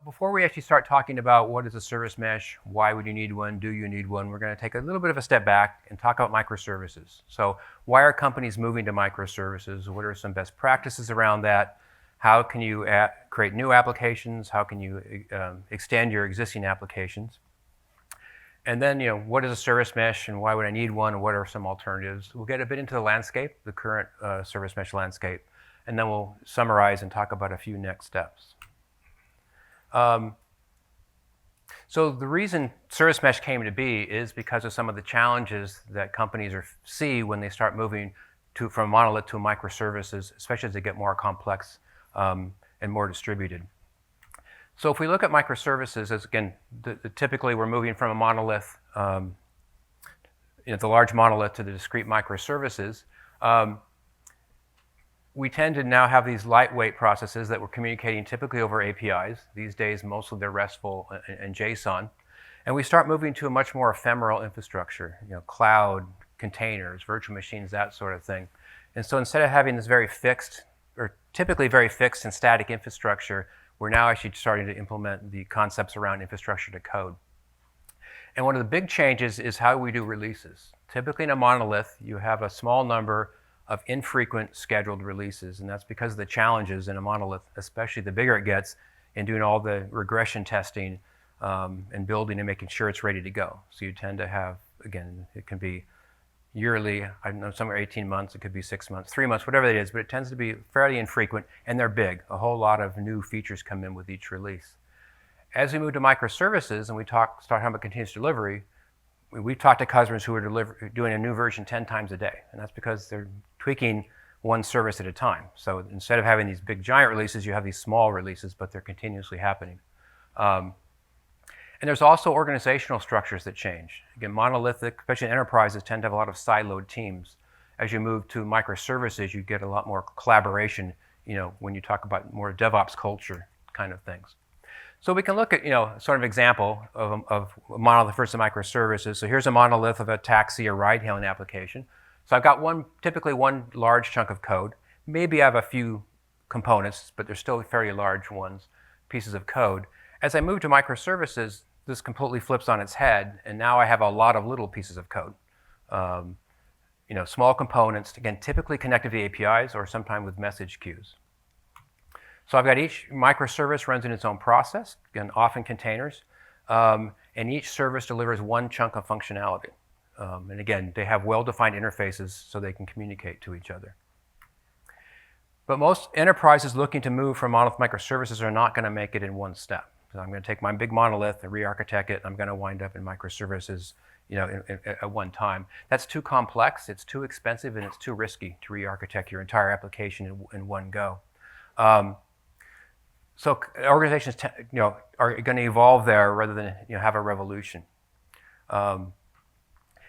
Before we actually start talking about what is a service mesh, why would you need one, do you need one, we're going to take a little bit of a step back and talk about microservices. So why are companies moving to microservices? What are some best practices around that? How can you create new applications? How can you extend your existing applications? And then, what is a service mesh and why would I need one and what are some alternatives? We'll get a bit into the landscape, the current service mesh landscape, and then we'll summarize and talk about a few next steps. So the reason service mesh came to be is because of some of the challenges that companies see when they start moving from monolith to microservices, especially as they get more complex and more distributed. So if we look at microservices, as again, typically we're moving from a monolith, the large monolith to the discrete microservices. We tend to now have these lightweight processes that we're communicating typically over APIs. These days, mostly they're RESTful and JSON. And we start moving to a much more ephemeral infrastructure, cloud, containers, virtual machines, that sort of thing. And so instead of having this very fixed, or typically very fixed and static infrastructure, we're now actually starting to implement the concepts around infrastructure to code. And one of the big changes is how we do releases. Typically in a monolith, you have a small number of infrequent scheduled releases, and that's because of the challenges in a monolith, especially the bigger it gets, in doing all the regression testing and building and making sure it's ready to go. So you tend to have, again, it can be yearly, I know somewhere 18 months, it could be 6 months, 3 months, whatever it is, but it tends to be fairly infrequent, and they're big. A whole lot of new features come in with each release. As we move to microservices and we start talking about continuous delivery, we've talked to customers who are doing a new version 10 times a day, and that's because they're tweaking one service at a time. So instead of having these big giant releases, you have these small releases, but they're continuously happening. And there's also organizational structures that change. Again, monolithic, especially enterprises, tend to have a lot of siloed teams. As you move to microservices, you get a lot more collaboration, when you talk about more DevOps culture kind of things. So we can look at, sort of example of monolith versus microservices. So here's a monolith of a taxi or ride-hailing application. So I've got typically one large chunk of code. Maybe I have a few components, but they're still fairly large pieces of code. As I move to microservices, this completely flips on its head, and now I have a lot of little pieces of code. Small components, again, typically connected to APIs or sometimes with message queues. So I've got each microservice runs in its own process, again, often containers, and each service delivers one chunk of functionality. And again, they have well-defined interfaces so they can communicate to each other. But most enterprises looking to move from monolith microservices are not going to make it in one step. So I'm going to take my big monolith and re-architect it. I'm going to wind up in microservices, at one time. That's too complex, it's too expensive, and it's too risky to re-architect your entire application in one go. So organizations, are going to evolve there rather than have a revolution.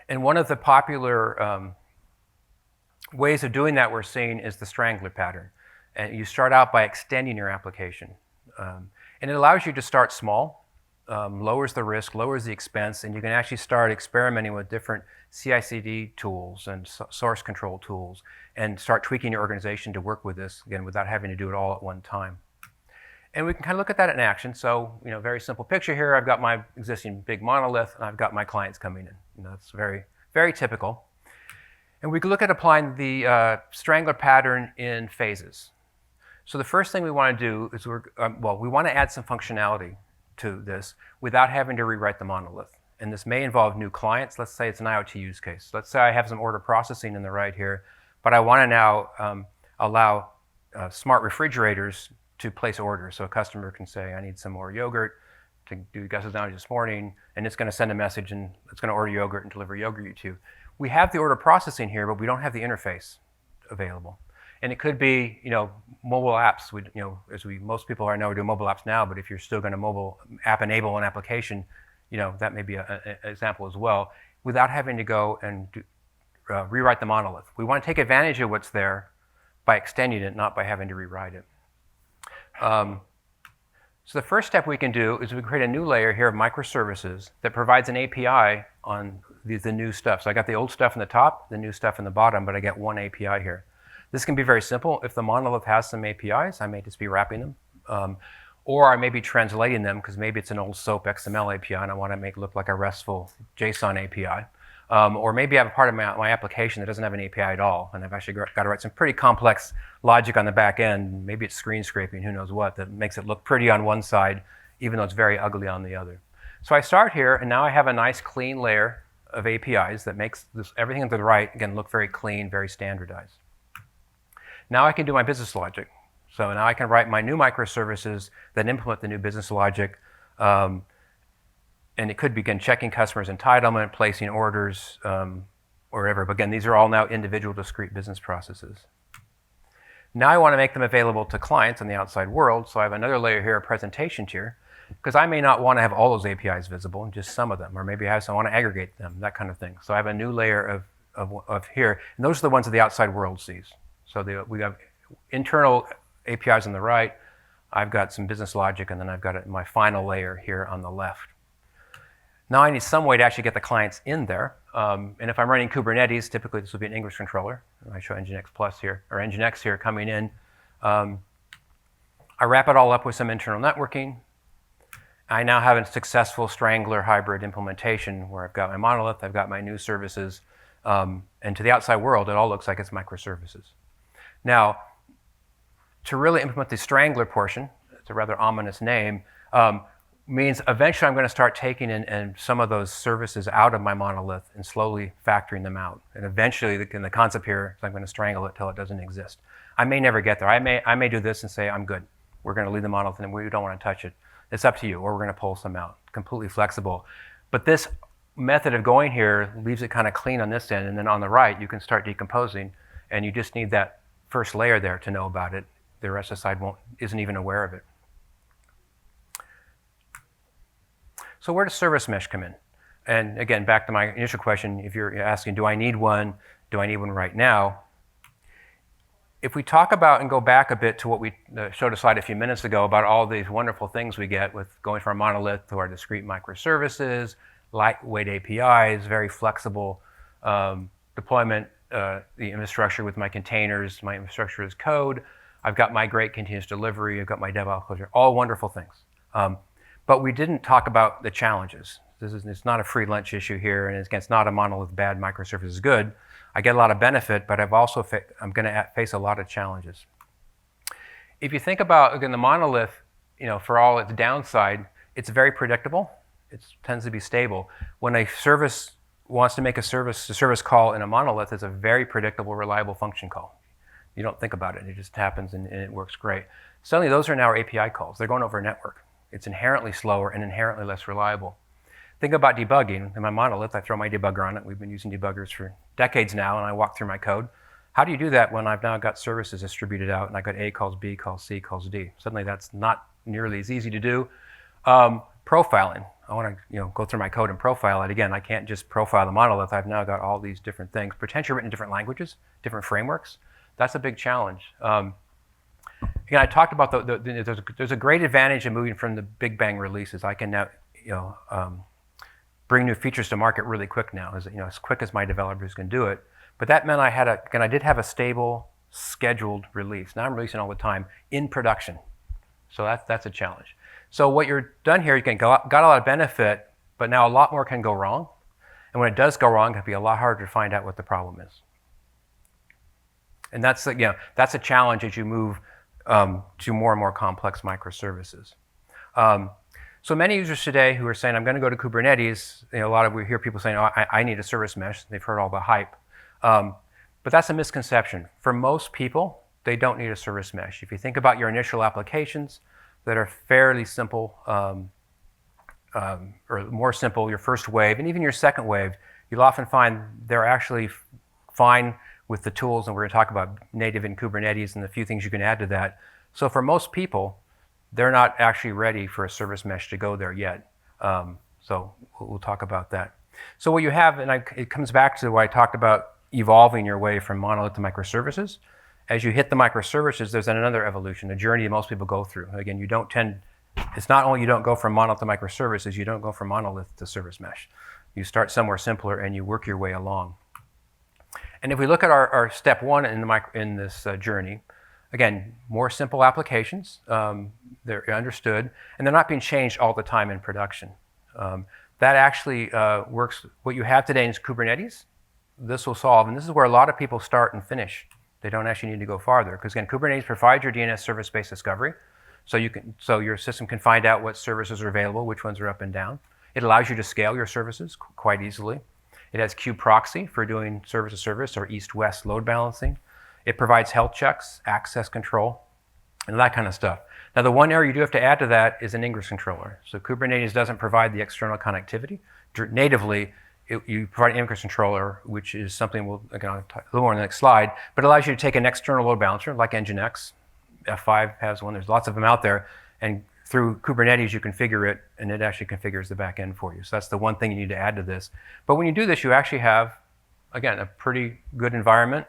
And one of the popular ways of doing that we're seeing is the Strangler pattern. And you start out by extending your application. And it allows you to start small, lowers the risk, lowers the expense, and you can actually start experimenting with different CI/CD tools and source control tools and start tweaking your organization to work with this, again, without having to do it all at one time. And we can kind of look at that in action. So, very simple picture here. I've got my existing big monolith, and I've got my clients coming in. That's very, very typical. And we can look at applying the Strangler pattern in phases. So the first thing we want to do is we want to add some functionality to this without having to rewrite the monolith. And this may involve new clients. Let's say it's an IoT use case. Let's say I have some order processing in the right here, but I want to now allow smart refrigerators to place orders. So a customer can say, I need some more yogurt to do Gus's down this morning, and it's going to send a message and it's going to order yogurt and deliver yogurt to you. We have the order processing here, but we don't have the interface available. And it could be, mobile apps. Most people know we're doing mobile apps now, but if you're still going to mobile app enable an application, that may be an example as well, without having to go and rewrite the monolith. We want to take advantage of what's there by extending it, not by having to rewrite it. So the first step we can do is we create a new layer here of microservices that provides an API on the new stuff. So I got the old stuff in the top, the new stuff in the bottom, but I get one API here. This can be very simple. If the monolith has some APIs, I may just be wrapping them. Or I may be translating them because maybe it's an old SOAP XML API and I want to make it look like a RESTful JSON API. Or maybe I have a part of my application that doesn't have an API at all, and I've actually got to write some pretty complex logic on the back end. Maybe it's screen scraping, who knows what, that makes it look pretty on one side, even though it's very ugly on the other. So I start here, and now I have a nice clean layer of APIs that makes everything to the right, again, look very clean, very standardized. Now I can do my business logic. So now I can write my new microservices that implement the new business logic. And it could begin checking customers' entitlement, placing orders, or whatever. But again, these are all now individual discrete business processes. Now I want to make them available to clients in the outside world. So I have another layer here, a presentation tier, because I may not want to have all those APIs visible, just some of them, or maybe I want to aggregate them, that kind of thing. So I have a new layer of here, and those are the ones that the outside world sees. So we have internal APIs on the right. I've got some business logic, and then I've got my final layer here on the left. Now I need some way to actually get the clients in there. And if I'm running Kubernetes, typically this will be an Ingress controller. I show NGINX Plus here, or NGINX here coming in. I wrap it all up with some internal networking. I now have a successful Strangler hybrid implementation where I've got my monolith, I've got my new services, and to the outside world, it all looks like it's microservices. Now, to really implement the Strangler portion, it's a rather ominous name, means eventually I'm going to start taking in some of those services out of my monolith and slowly factoring them out. And eventually, the concept here is I'm going to strangle it till it doesn't exist. I may never get there. I may do this and say, I'm good. We're going to leave the monolith and we don't want to touch it. It's up to you, or we're going to pull some out. Completely flexible. But this method of going here leaves it kind of clean on this end, and then on the right, you can start decomposing, and you just need that first layer there to know about it. The rest of the side isn't even aware of it. So where does service mesh come in? And again, back to my initial question, if you're asking, do I need one? Do I need one right now? If we talk about and go back a bit to what we showed a slide a few minutes ago about all these wonderful things we get with going from our monolith to our discrete microservices, lightweight APIs, very flexible deployment, the infrastructure with my containers, my infrastructure as code. I've got my great continuous delivery, I've got my DevOps culture, all wonderful things. But we didn't talk about the challenges. It's not a free lunch issue here, and it's not a monolith bad, microservice is good. I get a lot of benefit, but I'm going to face a lot of challenges. If you think about, again, the monolith, for all its downside, it's very predictable. It tends to be stable. When a service wants to make a service call in a monolith, it's a very predictable, reliable function call. You don't think about it. It just happens, and it works great. Suddenly, those are now our API calls. They're going over a network. It's inherently slower and inherently less reliable. Think about debugging. In my monolith, I throw my debugger on it. We've been using debuggers for decades now, and I walk through my code. How do you do that when I've now got services distributed out, and I've got A calls B, calls C, calls D? Suddenly, that's not nearly as easy to do. Profiling. I want to go through my code and profile it. Again, I can't just profile the monolith. I've now got all these different things, potentially written in different languages, different frameworks. That's a big challenge. Again, I talked about there's a great advantage in moving from the big bang releases. I can now bring new features to market really quick now, as quick as my developers can do it. But that meant I did have a stable, scheduled release. Now I'm releasing all the time in production. So that's a challenge. So what you're done here, you got a lot of benefit, but now a lot more can go wrong. And when it does go wrong, it can be a lot harder to find out what the problem is. And that's a challenge as you move to more and more complex microservices. So many users today who are saying, I'm going to go to Kubernetes, we hear people saying, I need a service mesh. They've heard all the hype. But that's a misconception. For most people, they don't need a service mesh. If you think about your initial applications that are fairly simple, or more simple, your first wave, and even your second wave, you'll often find they're actually fine with the tools, and we're going to talk about native in Kubernetes and a few things you can add to that. So for most people, they're not actually ready for a service mesh to go there yet. So we'll talk about that. So what you have, and it comes back to what I talked about evolving your way from monolith to microservices. As you hit the microservices, there's another evolution, a journey that most people go through. Again, it's not only you don't go from monolith to microservices, you don't go from monolith to service mesh. You start somewhere simpler and you work your way along. And if we look at our step one in this journey, Again, more simple applications. They're understood, and they're not being changed all the time in production. That actually works. What you have today is Kubernetes. This will solve, and this is where a lot of people start and finish. They don't actually need to go farther, because again, Kubernetes provides your DNS service-based discovery, so your system can find out what services are available, which ones are up and down. It allows you to scale your services quite easily. It has kubeproxy for doing service-to-service or east-west load balancing. It provides health checks, access control, and that kind of stuff. Now, the one area you do have to add to that is an Ingress controller. So Kubernetes doesn't provide the external connectivity. Natively, you provide an Ingress controller, which is something we'll talk a little more on the next slide, but it allows you to take an external load balancer like NGINX. F5 has one. There's lots of them out there. And through Kubernetes, you configure it, and it actually configures the back end for you. So that's the one thing you need to add to this. But when you do this, you actually have, again, a pretty good environment.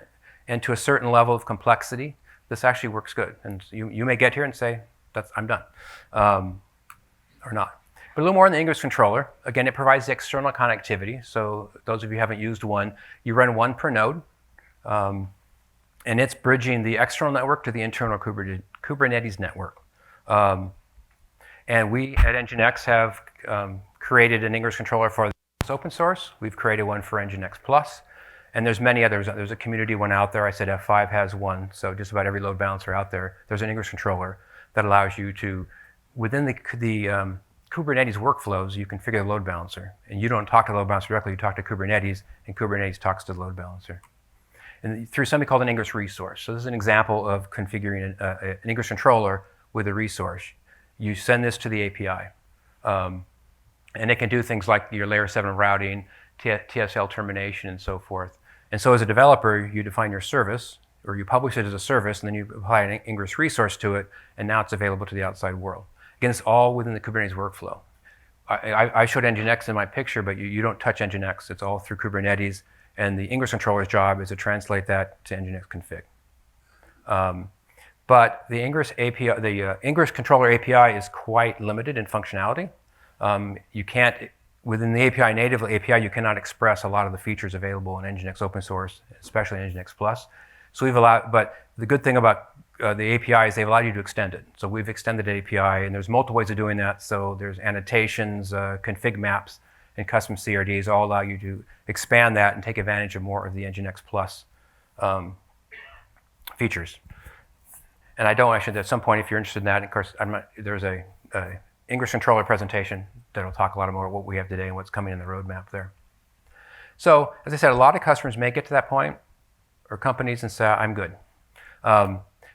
And to a certain level of complexity, this actually works good. And you may get here and say, I'm done, or not. But a little more on the Ingress controller. Again, it provides the external connectivity. So those of you who haven't used one, you run one per node. And it's bridging the external network to the internal Kubernetes network. And we at NGINX have created an Ingress controller for this open source. We've created one for NGINX Plus. And there's many others. There's a community one out there. I said F5 has one. So just about every load balancer out there, there's an Ingress controller that allows you to, within the Kubernetes workflows, you configure the load balancer. And you don't talk to the load balancer directly. You talk to Kubernetes, and Kubernetes talks to the load balancer. And through something called an Ingress Resource. So this is an example of configuring an Ingress controller with a resource. You send this to the API. And it can do things like your layer 7 routing, TSL termination, and so forth. And so as a developer, you define your service, or you publish it as a service, and then you apply an Ingress resource to it, and now it's available to the outside world. Again, it's all within the Kubernetes workflow. I showed NGINX in my picture, but you don't touch NGINX. It's all through Kubernetes, and the Ingress controller's job is to translate that to NGINX config. But the Ingress API, the Ingress controller API is quite limited in functionality. You can't, within the API, native API, you cannot express a lot of the features available in NGINX open source, especially in NGINX Plus. So we've allowed, but the good thing about the API is they've allowed you to extend it. So we've extended the API, and there's multiple ways of doing that. So there's annotations, config maps, and custom CRDs all allow you to expand that and take advantage of more of the NGINX Plus features. And I should, at some point, if you're interested in that, of course, there's a Ingress controller presentation that'll talk a lot more about what we have today and what's coming in the roadmap there. So, as I said, a lot of customers may get to that point, or companies, and say, I'm good.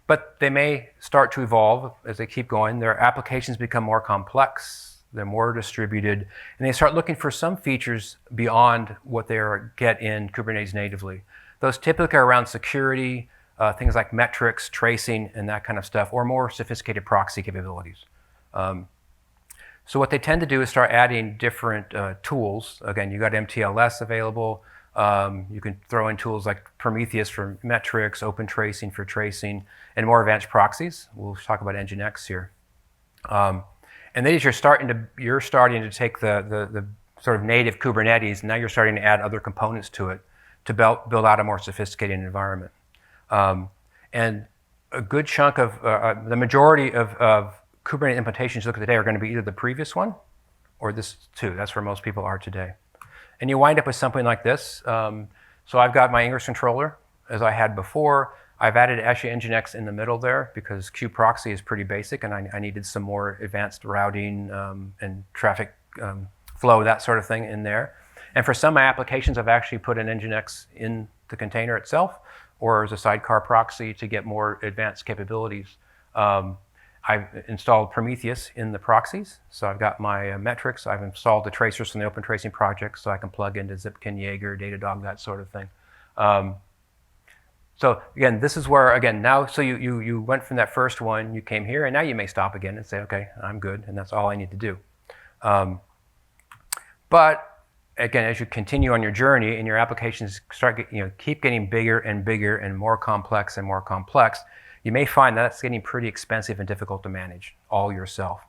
But they may start to evolve as they keep going. Their applications become more complex, they're more distributed, and they start looking for some features beyond what they get in Kubernetes natively. Those typically are around security, things like metrics, tracing, and that kind of stuff, or more sophisticated proxy capabilities. So what they tend to do is start adding different tools. Again, you got MTLS available. You can throw in tools like Prometheus for metrics, Open Tracing for tracing, and more advanced proxies. We'll talk about NGINX here. And then as you're starting to take the sort of native Kubernetes, and now you're starting to add other components to it to build out a more sophisticated environment. And a good chunk of the majority of Kubernetes implementations you look at today are going to be either the previous one or this too. That's where most people are today. And you wind up with something like this. So I've got my Ingress controller as I had before. I've added actually NGINX in the middle there because kubeproxy is pretty basic, and I needed some more advanced routing and traffic flow, that sort of thing in there. And for some applications, I've actually put an NGINX in the container itself or as a sidecar proxy to get more advanced capabilities. I've installed Prometheus in the proxies. So I've got my metrics. I've installed the tracers from the Open Tracing project so I can plug into Zipkin, Jaeger, Datadog, that sort of thing. So again, this is where, again, now, so you went from that first one, you came here, and now you may stop again and say, okay, I'm good, and that's all I need to do. But again, as you continue on your journey and your applications keep getting bigger and bigger and more complex, you may find that that's getting pretty expensive and difficult to manage all yourself.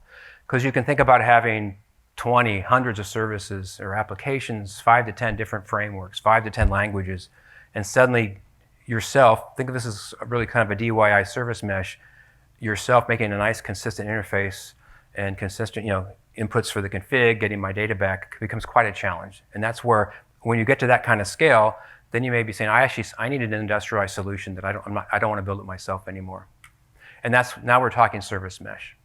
Because you can think about having 20, hundreds of services or applications, 5 to 10 different frameworks, 5 to 10 languages, and suddenly yourself, think of this as really kind of a DIY service mesh, yourself making a nice consistent interface and consistent, inputs for the config, getting my data back becomes quite a challenge. And that's where, when you get to that kind of scale, then you may be saying, I need an industrialized solution that I don't want to build it myself anymore. And now we're talking service mesh.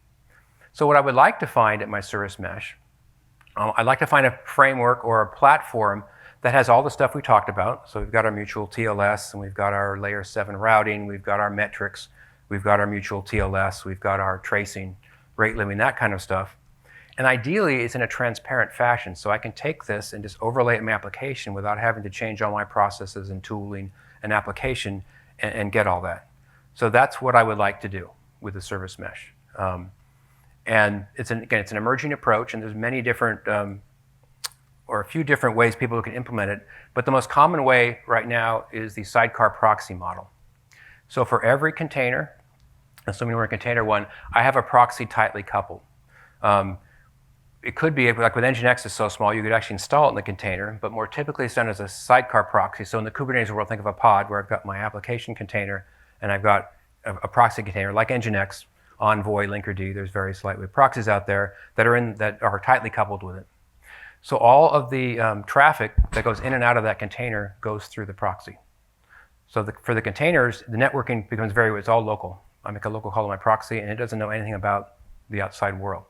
So what I would like to find at my service mesh, I'd like to find a framework or a platform that has all the stuff we talked about. So we've got our mutual TLS, and we've got our layer 7 routing, we've got our metrics, we've got our mutual TLS, we've got our tracing, rate limiting, that kind of stuff. And ideally, it's in a transparent fashion, so I can take this and just overlay it in my application without having to change all my processes and tooling and application and get all that. So that's what I would like to do with the service mesh. And it's an emerging approach, and there's many different, or a few different ways people can implement it. But the most common way right now is the sidecar proxy model. So for every container, assuming we're in container 1, I have a proxy tightly coupled. It could be, like with NGINX is so small, you could actually install it in the container, but more typically it's done as a sidecar proxy. So in the Kubernetes world, think of a pod where I've got my application container and I've got a proxy container like NGINX, Envoy, Linkerd. There's various lightweight proxies out there that are tightly coupled with it. So all of the traffic that goes in and out of that container goes through the proxy. So for the containers, the networking becomes it's all local. I make a local call to my proxy, and it doesn't know anything about the outside world.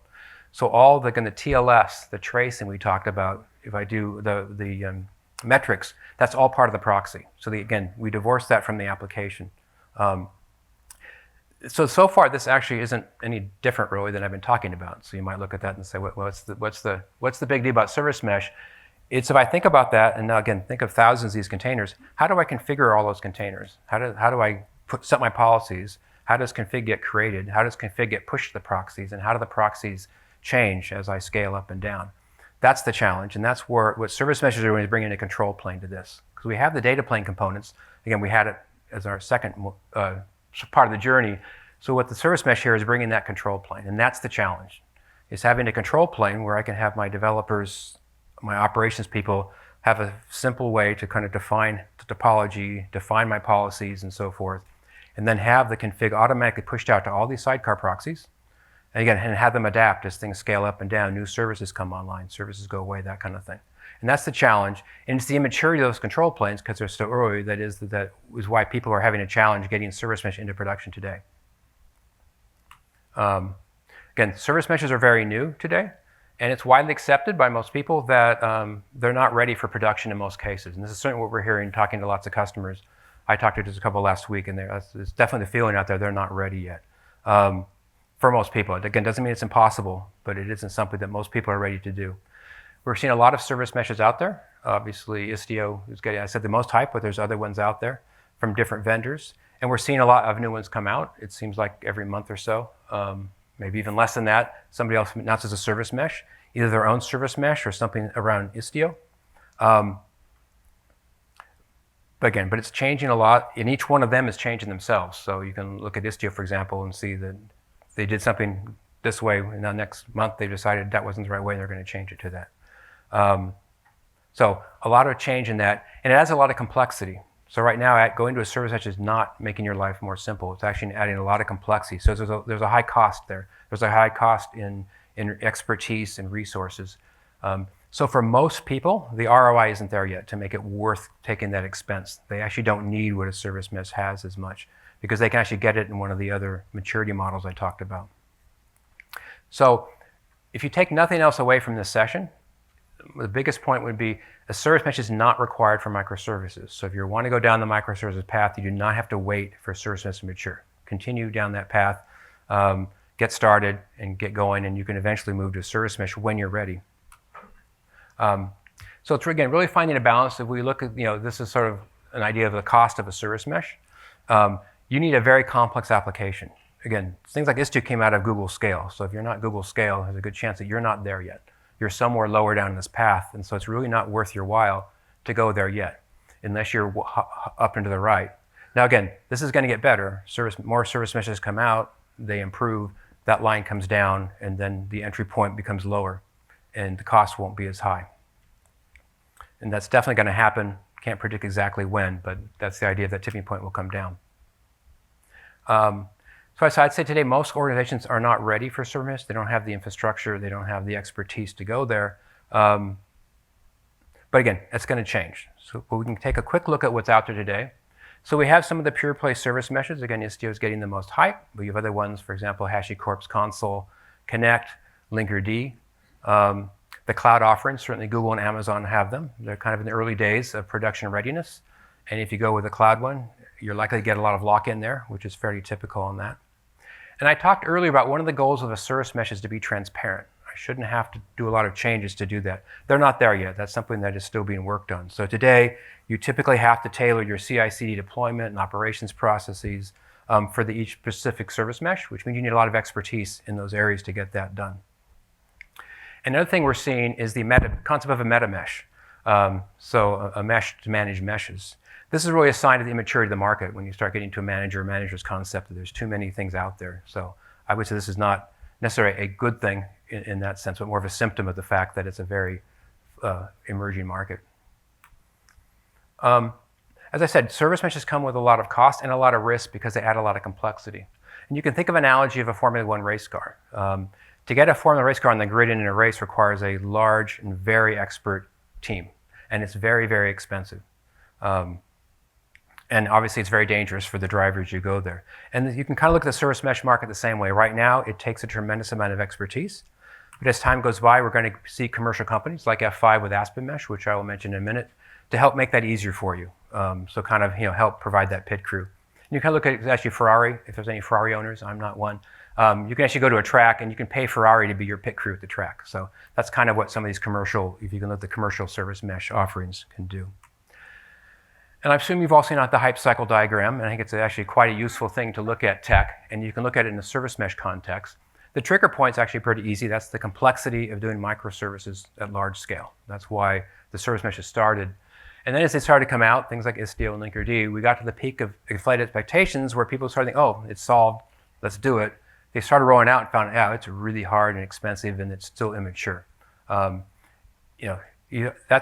So all the TLS, the tracing we talked about, if I do the metrics, that's all part of the proxy. So again, we divorce that from the application. So far, this actually isn't any different really than I've been talking about. So you might look at that and say, what's the big deal about service mesh? It's if I think about that, and now again, think of thousands of these containers, how do I configure all those containers? How do I set my policies? How does config get created? How does config get pushed to the proxies? And how do the proxies change as I scale up and down? That's the challenge, and that's what service meshes are doing, is bringing a control plane to this. Because we have the data plane components. Again, we had it as our second part of the journey. So what the service mesh here is bringing that control plane, and that's the challenge, is having a control plane where I can have my developers, my operations people, have a simple way to kind of define the topology, define my policies and so forth, and then have the config automatically pushed out to all these sidecar proxies. And again, and have them adapt as things scale up and down, new services come online, services go away, that kind of thing. And that's the challenge. And it's the immaturity of those control planes, because they're so early, that is why people are having a challenge getting service mesh into production today. Again, service meshes are very new today, and it's widely accepted by most people that they're not ready for production in most cases. And this is certainly what we're hearing, talking to lots of customers. I talked to just a couple last week, and it's definitely the feeling out there, they're not ready yet. For most people. Again, doesn't mean it's impossible, but it isn't something that most people are ready to do. We're seeing a lot of service meshes out there. Obviously, Istio is getting, I said, the most hype, but there's other ones out there from different vendors. And we're seeing a lot of new ones come out. It seems like every month or so, maybe even less than that, somebody else announces a service mesh, either their own service mesh or something around Istio. But it's changing a lot, and each one of them is changing themselves. So you can look at Istio, for example, and see that they did something this way, and the next month they decided that wasn't the right way, and they're going to change it to that. So a lot of change in that, and it adds a lot of complexity. So right now, going to a service mesh is not making your life more simple. It's actually adding a lot of complexity. So there's a high cost there. There's a high cost in expertise and resources. So for most people, the ROI isn't there yet to make it worth taking that expense. They actually don't need what a service mesh has as much, because they can actually get it in one of the other maturity models I talked about. So if you take nothing else away from this session, the biggest point would be a service mesh is not required for microservices. So if you want to go down the microservices path, you do not have to wait for service mesh to mature. Continue down that path, get started and get going, and you can eventually move to a service mesh when you're ready. So it's, again, really finding a balance. If we look at, this is sort of an idea of the cost of a service mesh. You need a very complex application. Again, things like Istio came out of Google Scale. So if you're not Google Scale, there's a good chance that you're not there yet. You're somewhere lower down this path, and so it's really not worth your while to go there yet, unless you're up and to the right. Now again, this is going to get better. More service meshes come out, they improve, that line comes down, and then the entry point becomes lower, and the cost won't be as high. And that's definitely going to happen. can't predict exactly when, but that's the idea, that tipping point will come down. So I'd say today most organizations are not ready for service mesh. They don't have the infrastructure, they don't have the expertise to go there. But again, it's going to change. So we can take a quick look at what's out there today. So we have some of the pure play service meshes. Again, Istio is getting the most hype, but you have other ones, for example, HashiCorp's Console, Connect, Linkerd. The cloud offerings, certainly Google and Amazon have them. They're kind of in the early days of production readiness. And if you go with the cloud one, you're likely to get a lot of lock-in there, which is fairly typical on that. And I talked earlier about one of the goals of a service mesh is to be transparent. I shouldn't have to do a lot of changes to do that. They're not there yet. That's something that is still being worked on. So today, you typically have to tailor your CI/CD deployment and operations processes for each specific service mesh, which means you need a lot of expertise in those areas to get that done. Another thing we're seeing is the concept of a meta mesh. So a mesh to manage meshes. This is really a sign of the immaturity of the market when you start getting to a manager's concept that there's too many things out there. So I would say this is not necessarily a good thing in that sense, but more of a symptom of the fact that it's a very emerging market. As I said, service meshes come with a lot of cost and a lot of risk because they add a lot of complexity. And you can think of an analogy of a Formula One race car. To get a Formula race car on the grid in a race requires a large and very expert team, and it's very, very expensive. And obviously it's very dangerous for the drivers who go there. And you can kind of look at the service mesh market the same way. Right now, it takes a tremendous amount of expertise. But as time goes by, we're going to see commercial companies like F5 with Aspen Mesh, which I will mention in a minute, to help make that easier for you. So kind of help provide that pit crew. And you can look at actually Ferrari, if there's any Ferrari owners, I'm not one. You can actually go to a track and you can pay Ferrari to be your pit crew at the track. So that's kind of what some of these commercial, if you can look at the commercial service mesh offerings can do. And I assume you've all seen out the hype cycle diagram, and I think it's actually quite a useful thing to look at tech, and you can look at it in a service mesh context. The trigger point's actually pretty easy. That's the complexity of doing microservices at large scale. That's why the service meshes started. And then as they started to come out, things like Istio and Linkerd, we got to the peak of inflated expectations where people started thinking, oh, it's solved, let's do it. They started rolling out and found out, it's really hard and expensive and it's still immature. That's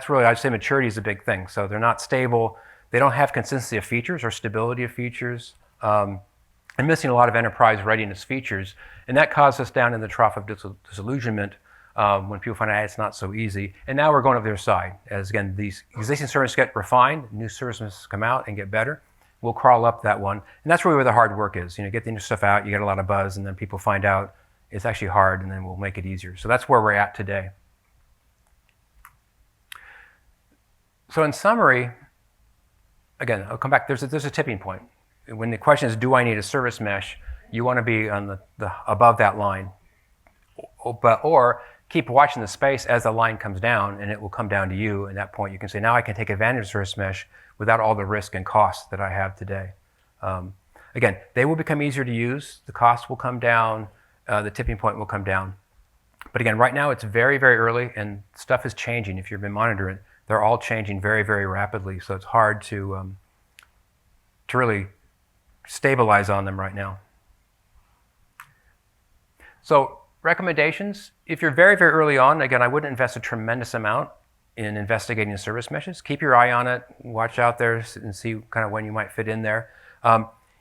really, I'd say maturity is a big thing. So they're not stable. They don't have consistency of features or stability of features, and missing a lot of enterprise readiness features. And that caused us down in the trough of disillusionment when people find out it's not so easy. And now we're going up their side. As again, these existing services get refined, new services come out and get better. We'll crawl up that one. And that's really where the hard work is. Get the new stuff out, you get a lot of buzz, and then people find out it's actually hard, and then we'll make it easier. So that's where we're at today. So in summary, again, I'll come back. There's a tipping point. When the question is, do I need a service mesh? You want to be on the above that line, or keep watching the space as the line comes down, and it will come down to you. At that point, you can say, now I can take advantage of service mesh without all the risk and costs that I have today. Again, they will become easier to use. The cost will come down. The tipping point will come down. But again, right now it's very, very early, and stuff is changing. If you've been monitoring, they're all changing very, very rapidly. So it's hard to really stabilize on them right now. So recommendations, if you're very, very early on, again, I wouldn't invest a tremendous amount in investigating service meshes. Keep your eye on it, watch out there and see kind of when you might fit in there.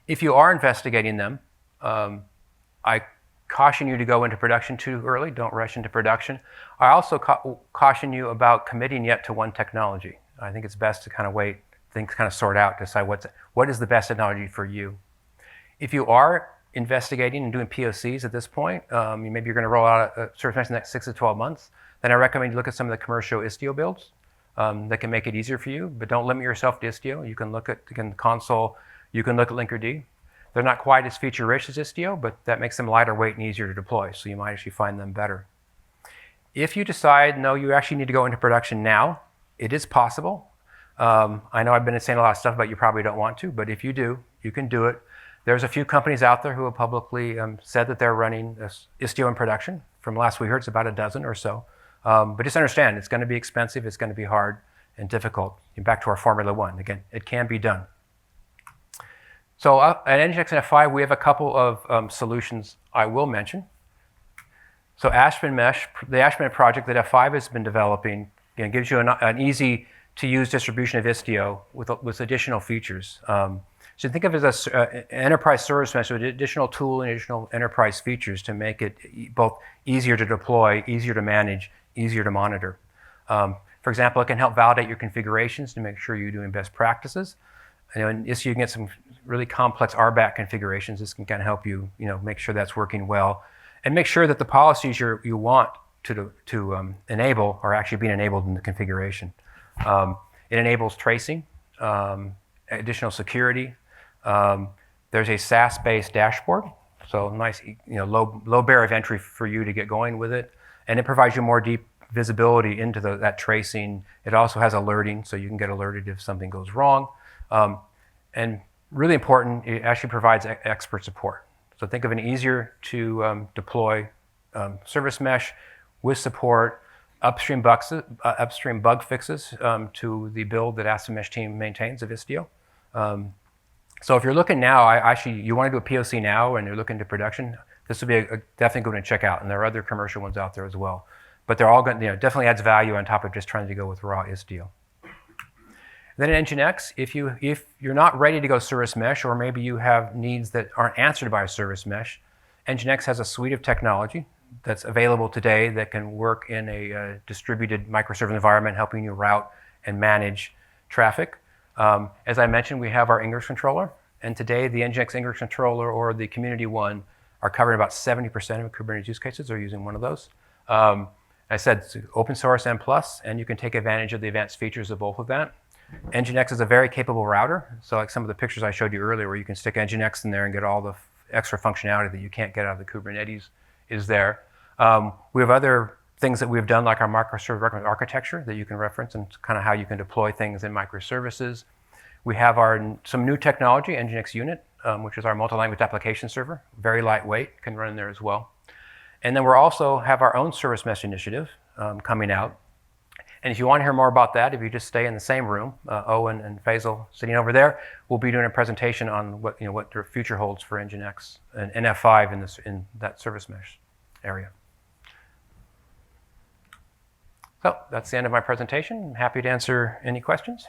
If you are investigating them, I caution you to go into production too early. Don't rush into production. I also caution you about committing yet to one technology. I think it's best to kind of wait, things kind of sort out, decide what is the best technology for you. If you are investigating and doing POCs at this point, maybe you're going to roll out a service mesh in the next 6 to 12 months, then I recommend you look at some of the commercial Istio builds that can make it easier for you, but don't limit yourself to Istio. You can look at Console, you can look at Linkerd. They're not quite as feature-rich as Istio, but that makes them lighter weight and easier to deploy, so you might actually find them better. If you decide, no, you actually need to go into production now, it is possible. I know I've been saying a lot of stuff, but you probably don't want to, but if you do, you can do it. There's a few companies out there who have publicly said that they're running Istio in production. From last we heard, it's about a dozen or so. But just understand, it's going to be expensive, it's going to be hard and difficult. Back to our Formula One, again, it can be done. So at NGINX and F5, we have a couple of solutions I will mention. So Aspen Mesh, the Aspen project that F5 has been developing, gives you an easy to use distribution of Istio with additional features. So think of it as an enterprise service mesh with additional tool and additional enterprise features to make it both easier to deploy, easier to manage, easier to monitor. For example, it can help validate your configurations to make sure you're doing best practices. In Istio, you can get some really complex RBAC configurations. This can kind of help you, make sure that's working well, and make sure that the policies you want to enable are actually being enabled in the configuration. It enables tracing, additional security. There's a SaaS-based dashboard, so nice, low barrier of entry for you to get going with it, and it provides you more deep visibility into that tracing. It also has alerting, so you can get alerted if something goes wrong, and really important, it actually provides expert support. So think of an easier to deploy service mesh with support, upstream bug fixes to the build that Asset Mesh team maintains of Istio. So if you're looking now, you want to do a POC now and you're looking to production, this would be definitely good to check out. And there are other commercial ones out there as well. But they're all going, definitely adds value on top of just trying to go with raw Istio. Then in NGINX, if you're not ready to go service mesh, or maybe you have needs that aren't answered by a service mesh, NGINX has a suite of technology that's available today that can work in a distributed microservice environment, helping you route and manage traffic. As I mentioned, we have our Ingress controller, and today the NGINX Ingress controller or the community one are covering about 70% of Kubernetes use cases are using one of those. I said it's open source and plus, and you can take advantage of the advanced features of both of that. NGINX is a very capable router, so like some of the pictures I showed you earlier where you can stick NGINX in there and get all the extra functionality that you can't get out of the Kubernetes is there. We have other things that we've done like our microservice architecture that you can reference and kind of how you can deploy things in microservices. We have some new technology, NGINX Unit, which is our multi-language application server, very lightweight, can run in there as well. And then we also have our own service mesh initiative coming out. And if you want to hear more about that, if you just stay in the same room, Owen and Faisal sitting over there, we'll be doing a presentation on what the future holds for NGINX and NF5 in that service mesh area. So that's the end of my presentation. I'm happy to answer any questions.